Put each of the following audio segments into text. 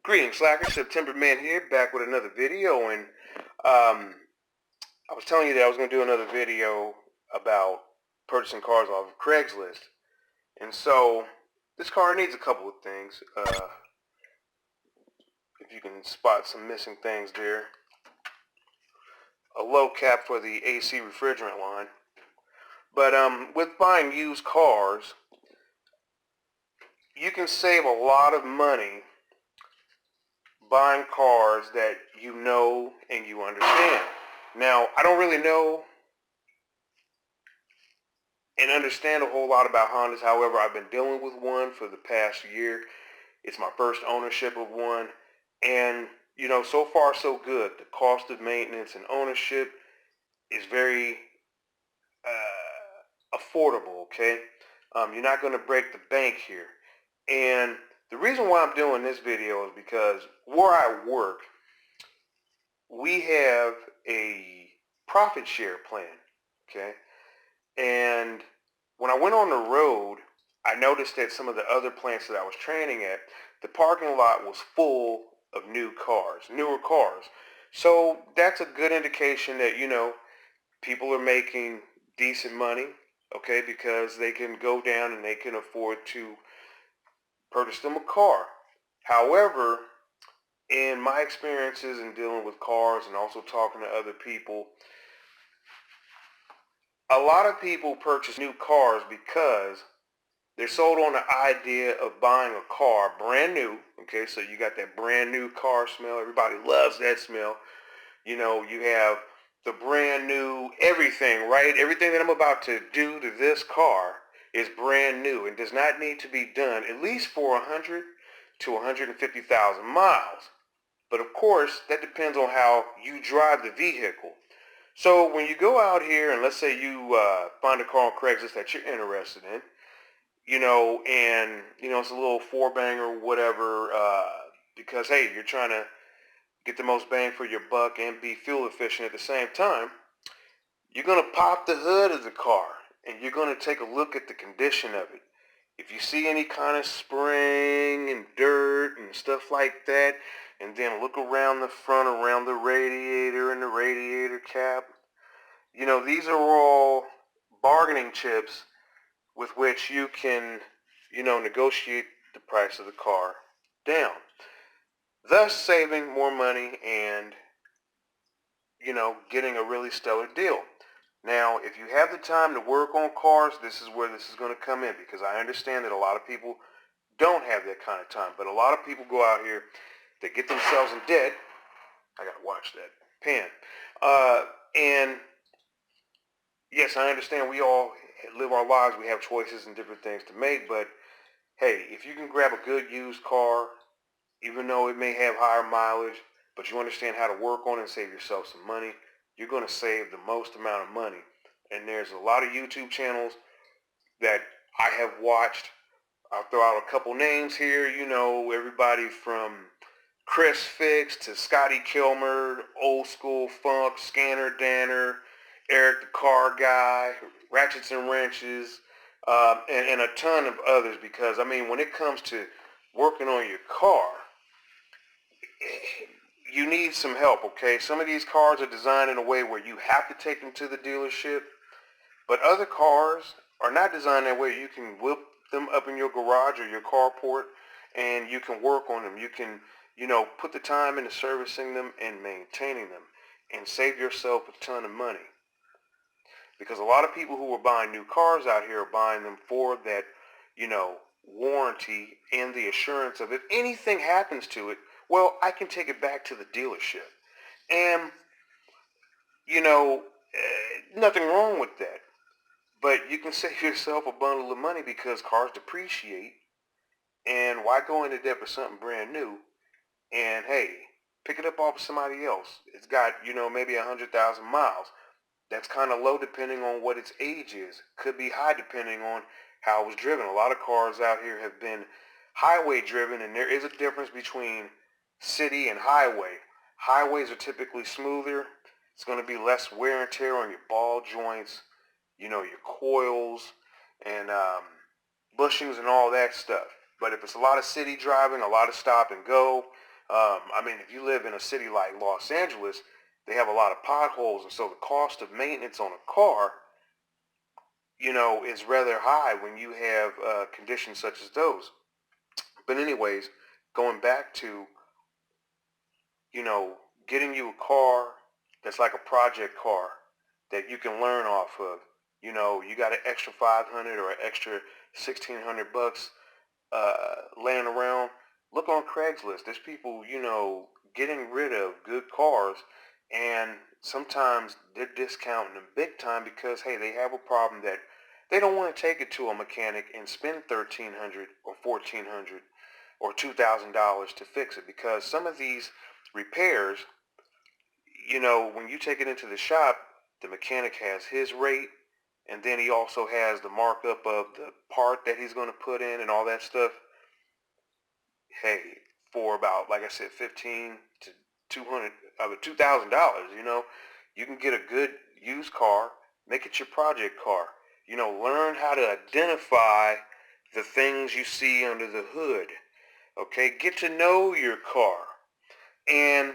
Greetings, Slackers. September Man here, back with another video. And I was telling you that I was going to do another video about purchasing cars off of Craigslist. And so this car needs a couple of things. If you can spot some missing things there. A low cap for the AC refrigerant line. But with buying used cars, you can save a lot of money buying cars that you know and you understand. Now, I don't really know and understand a whole lot about Hondas. However, I've been dealing with one for the past year. It's my first ownership of one. And, you know, so far so good. The cost of maintenance and ownership is very affordable, okay? You're not going to break the bank here. And the reason why I'm doing this video is because where I work, we have a profit share plan, okay? And when I went on the road, I noticed that some of the other plants that I was training at, the parking lot was full of newer cars. So that's a good indication that, you know, people are making decent money, okay, because they can go down and they can afford to purchase them a car. However, in my experiences in dealing with cars and also talking to other people, a lot of people purchase new cars because they're sold on the idea of buying a car brand new. Okay, so you got that brand new car smell. Everybody loves that smell. You know, you have the brand new everything, right? Everything that I'm about to do to this car is brand new and does not need to be done at least for 100 to 150,000 miles. But of course, that depends on how you drive the vehicle. So when you go out here and let's say you find a car on Craigslist that you're interested in, you know, and, you know, it's a little four-banger, whatever, because, hey, you're trying to get the most bang for your buck and be fuel efficient at the same time, you're going to pop the hood of the car and you're going to take a look at the condition of it. If you see any kind of spring and dirt and stuff like that, and then look around the front, around the radiator and the radiator cap, you know, these are all bargaining chips with which you can, you know, negotiate the price of the car down, thus saving more money and, you know, getting a really stellar deal. Now, if you have the time to work on cars, this is where this is going to come in, because I understand that a lot of people don't have that kind of time. But a lot of people go out here, they get themselves in debt. I got to watch that pen. And yes, I understand we all live our lives. We have choices and different things to make. But hey, if you can grab a good used car, even though it may have higher mileage, but you understand how to work on it and save yourself some money, you're going to save the most amount of money. And there's a lot of YouTube channels that I have watched. I'll throw out a couple names here. You know, everybody from Chris Fix to Scotty Kilmer, Old School Funk, Scanner Danner, Eric the Car Guy, Ratchets and Wrenches, and a ton of others. Because, I mean, when it comes to working on your car, you need some help, okay? Some of these cars are designed in a way where you have to take them to the dealership, but other cars are not designed that way. You can whip them up in your garage or your carport and you can work on them. You can, you know, put the time into servicing them and maintaining them and save yourself a ton of money. Because a lot of people who are buying new cars out here are buying them for that, you know, warranty and the assurance of if anything happens to it, well, I can take it back to the dealership. And, you know, nothing wrong with that. But you can save yourself a bundle of money because cars depreciate. And why go into debt for something brand new? And, hey, pick it up off of somebody else. It's got, you know, maybe 100,000 miles. That's kind of low depending on what its age is. Could be high depending on how it was driven. A lot of cars out here have been highway driven, and there is a difference between city and highway. Highways are typically smoother. It's going to be less wear and tear on your ball joints, you know, your coils and bushings and all that stuff. But if it's a lot of city driving, a lot of stop and go, I mean, if you live in a city like Los Angeles, they have a lot of potholes, and so the cost of maintenance on a car, is rather high when you have conditions such as those. But anyways, going back to, you know, getting you a car that's like a project car that you can learn off of. You got an extra 500 or an extra 1,600 bucks laying around. Look on Craigslist. There's people, getting rid of good cars, and sometimes they're discounting them big time because, hey, they have a problem that they don't want to take it to a mechanic and spend 1,300 or 1,400 or $2,000 to fix it, because some of these repairs, when you take it into the shop, the mechanic has his rate, and then he also has the markup of the part that he's going to put in and all that stuff. Hey, for about, like I said, 15 to 200 of $2,000, you can get a good used car, make it your project car. Learn how to identify the things you see under the hood. Okay, get to know your car. And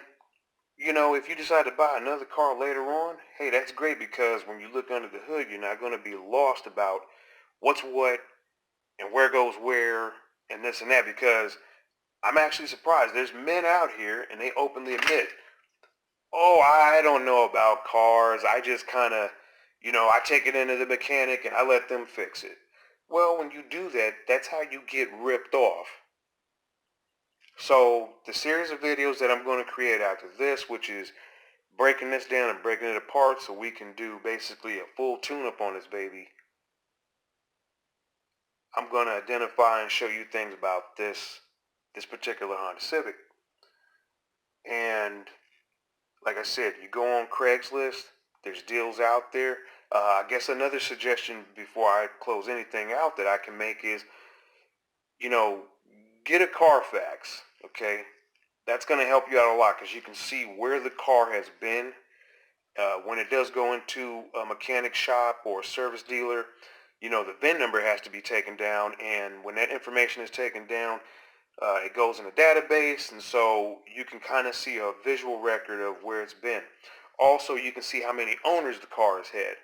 if you decide to buy another car later on, hey, that's great, because when you look under the hood, you're not going to be lost about what's what and where goes where and this and that, because I'm actually surprised. There's men out here and they openly admit, oh, I don't know about cars. I just kind of, I take it into the mechanic and I let them fix it. Well, when you do that, that's how you get ripped off. So the series of videos that I'm going to create after this, which is breaking this down and breaking it apart so we can do basically a full tune-up on this baby, I'm going to identify and show you things about this particular Honda Civic. And like I said, you go on Craigslist, there's deals out there. I guess another suggestion before I close anything out that I can make is, you know, get a Carfax, okay? That's going to help you out a lot, because you can see where the car has been. When it does go into a mechanic shop or a service dealer, the VIN number has to be taken down, and when that information is taken down, it goes in a database, and so you can kind of see a visual record of where it's been. Also, you can see how many owners the car has had.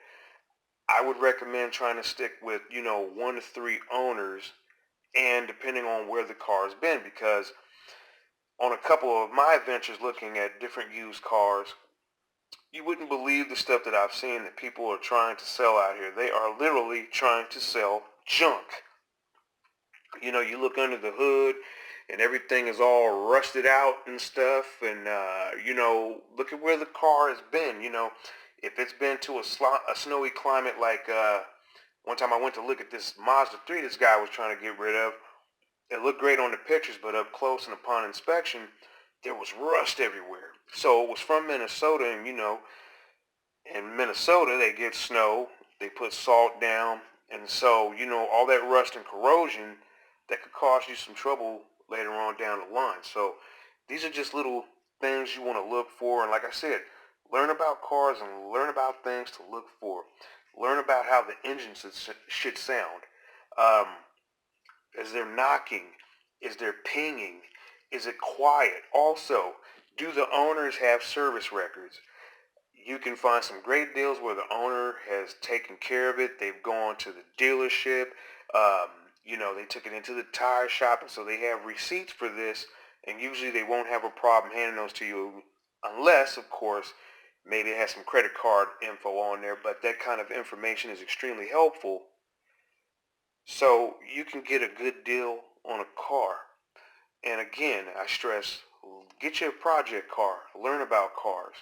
I would recommend trying to stick with, 1 to 3 owners, and depending on where the car has been, because on a couple of my ventures looking at different used cars, you wouldn't believe the stuff that I've seen that people are trying to sell out here. They are literally trying to sell junk. You look under the hood and everything is all rusted out and stuff, and look at where the car has been. If it's been to a snowy climate, like one time I went to look at this Mazda 3 this guy was trying to get rid of. It looked great on the pictures, but up close and upon inspection, there was rust everywhere. So it was from Minnesota, and in Minnesota they get snow, they put salt down, and so all that rust and corrosion, that could cause you some trouble later on down the line. So these are just little things you want to look for, and like I said, learn about cars and learn about things to look for. Learn about how the engine should sound. Um, is there knocking? Is there pinging? Is it quiet? Also, do the owners have service records? You can find some great deals where the owner has taken care of it. They've gone to the dealership. Um, they took it into the tire shop, and so they have receipts for this. And usually they won't have a problem handing those to you, unless, of course, maybe it has some credit card info on there. But that kind of information is extremely helpful, so you can get a good deal on a car. And again, I stress, get you a project car, learn about cars,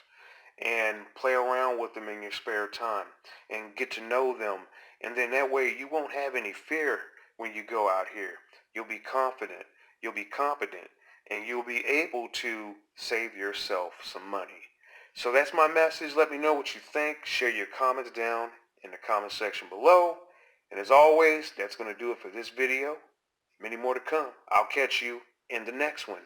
and play around with them in your spare time and get to know them. And then that way you won't have any fear when you go out here. You'll be confident, you'll be competent, and you'll be able to save yourself some money. So that's my message. Let me know what you think. Share your comments down in the comment section below. And as always, that's going to do it for this video. Many more to come. I'll catch you in the next one.